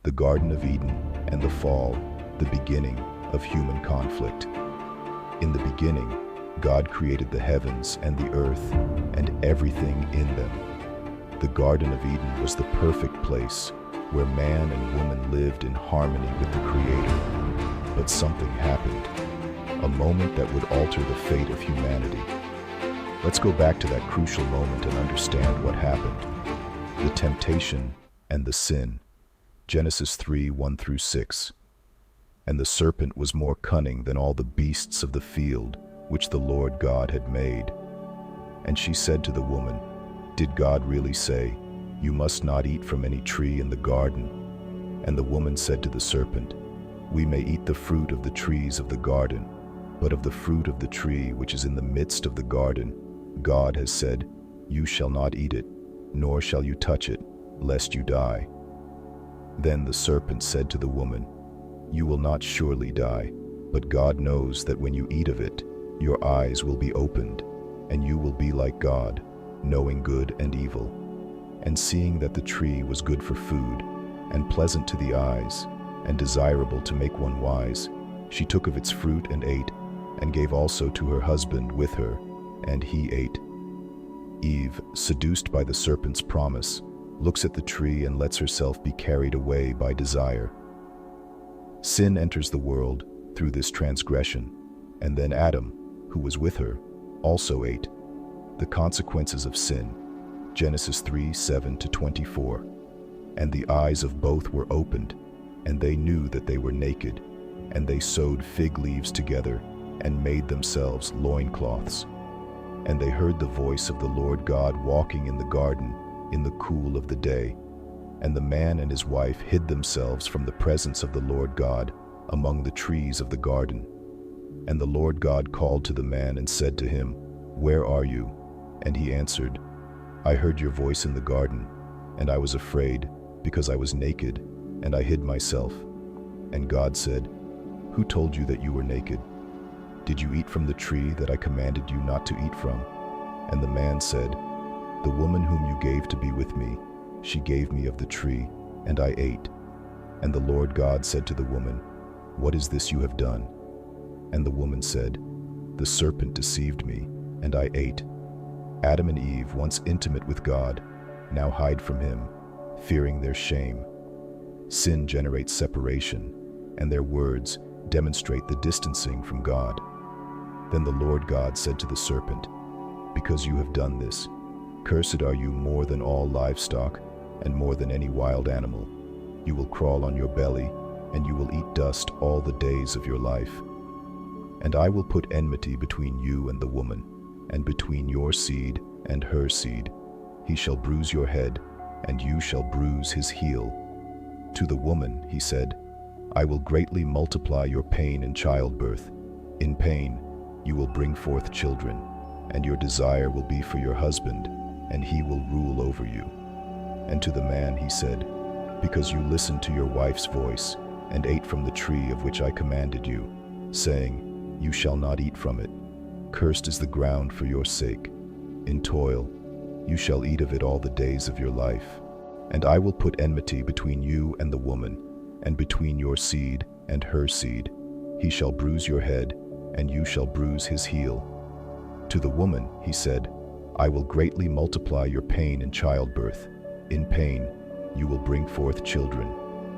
the Garden of Eden and the fall, the beginning of human conflict. In the beginning, God created the heavens and the earth and everything in them. The Garden of Eden was the perfect place where man and woman lived in harmony with the Creator. But something happened, a moment that would alter the fate of humanity. Let's go back to that crucial moment and understand what happened. The temptation and the sin. Genesis 3:1-6. And the serpent was more cunning than all the beasts of the field which the Lord God had made. And she said to the woman, Did God really say, You must not eat from any tree in the garden? And the woman said to the serpent, We may eat the fruit of the trees of the garden, but of the fruit of the tree which is in the midst of the garden, God has said, You shall not eat it, nor shall you touch it, lest you die. Then the serpent said to the woman, You will not surely die, but God knows that when you eat of it, your eyes will be opened, and you will be like God, knowing good and evil. And seeing that the tree was good for food, and pleasant to the eyes, and desirable to make one wise, she took of its fruit and ate, and gave also to her husband with her, and he ate. Eve, seduced by the serpent's promise, looks at the tree and lets herself be carried away by desire. Sin enters the world through this transgression, and then Adam, who was with her, also ate. The consequences of sin. Genesis 3:7-24. And the eyes of both were opened, and they knew that they were naked, and they sewed fig leaves together, and made themselves loincloths. And they heard the voice of the Lord God walking in the garden in the cool of the day. And the man and his wife hid themselves from the presence of the Lord God among the trees of the garden. And the Lord God called to the man and said to him, Where are you? And he answered, I heard your voice in the garden, and I was afraid, because I was naked, and I hid myself. And God said, Who told you that you were naked? Did you eat from the tree that I commanded you not to eat from? And the man said, The woman whom you gave to be with me, she gave me of the tree, and I ate. And the Lord God said to the woman, What is this you have done? And the woman said, The serpent deceived me, and I ate. Adam and Eve, once intimate with God, now hide from him, fearing their shame. Sin generates separation, and their words demonstrate the distancing from God. Then the Lord God said to the serpent, Because you have done this, cursed are you more than all livestock, and more than any wild animal. You will crawl on your belly, and you will eat dust all the days of your life. And I will put enmity between you and the woman, and between your seed and her seed. He shall bruise your head, and you shall bruise his heel. To the woman he said, I will greatly multiply your pain in childbirth. In pain you will bring forth children, and your desire will be for your husband, and he will rule over you. And to the man he said, Because you listened to your wife's voice, and ate from the tree of which I commanded you, saying, You shall not eat from it. Cursed is the ground for your sake. In toil you shall eat of it all the days of your life. And I will put enmity between you and the woman, and between your seed and her seed. He shall bruise your head, and you shall bruise his heel. To the woman he said, I will greatly multiply your pain in childbirth. In pain you will bring forth children,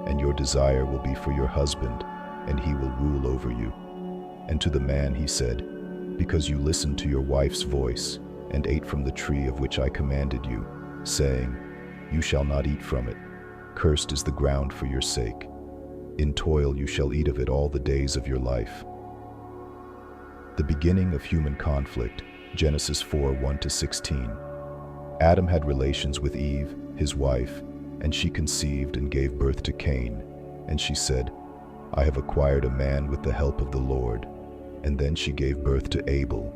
and your desire will be for your husband, and he will rule over you. And to the man he said, Because you listened to your wife's voice, and ate from the tree of which I commanded you, saying, You shall not eat from it. Cursed is the ground for your sake. In toil you shall eat of it all the days of your life. The beginning of human conflict, Genesis 4:1-16. Adam had relations with Eve, his wife, and she conceived and gave birth to Cain. And she said, I have acquired a man with the help of the Lord. And then she gave birth to Abel.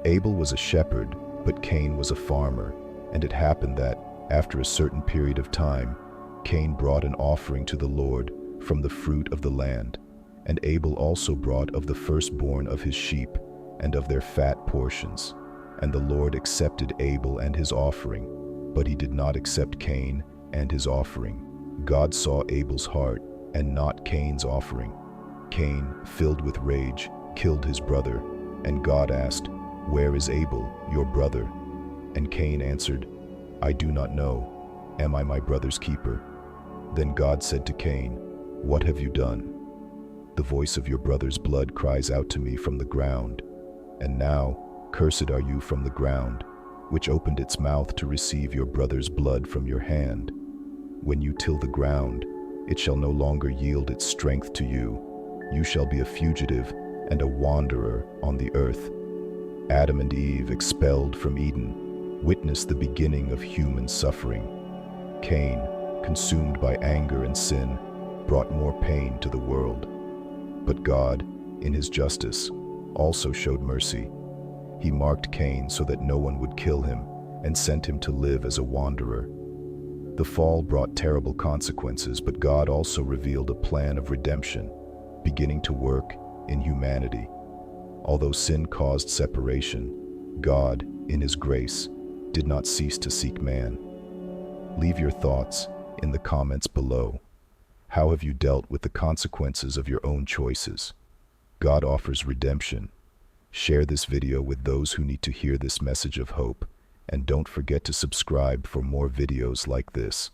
Abel was a shepherd, but Cain was a farmer. And it happened that, after a certain period of time, Cain brought an offering to the Lord from the fruit of the land. And Abel also brought of the firstborn of his sheep, and of their fat portions. And the Lord accepted Abel and his offering, but he did not accept Cain and his offering. God saw Abel's heart and not Cain's offering. Cain, filled with rage, killed his brother, and God asked, "Where is Abel, your brother?" And Cain answered, "I do not know. Am I my brother's keeper?" Then God said to Cain, "What have you done? The voice of your brother's blood cries out to me from the ground. And now, cursed are you from the ground, which opened its mouth to receive your brother's blood from your hand. When you till the ground, it shall no longer yield its strength to you. You shall be a fugitive and a wanderer on the earth." Adam and Eve, expelled from Eden, witnessed the beginning of human suffering. Cain, consumed by anger and sin, brought more pain to the world. But God, in his justice, also showed mercy. He marked Cain so that no one would kill him and sent him to live as a wanderer. The fall brought terrible consequences, but God also revealed a plan of redemption, beginning to work in humanity. Although sin caused separation, God, in his grace, did not cease to seek man. Leave your thoughts in the comments below. How have you dealt with the consequences of your own choices? God offers redemption. Share this video with those who need to hear this message of hope, and don't forget to subscribe for more videos like this.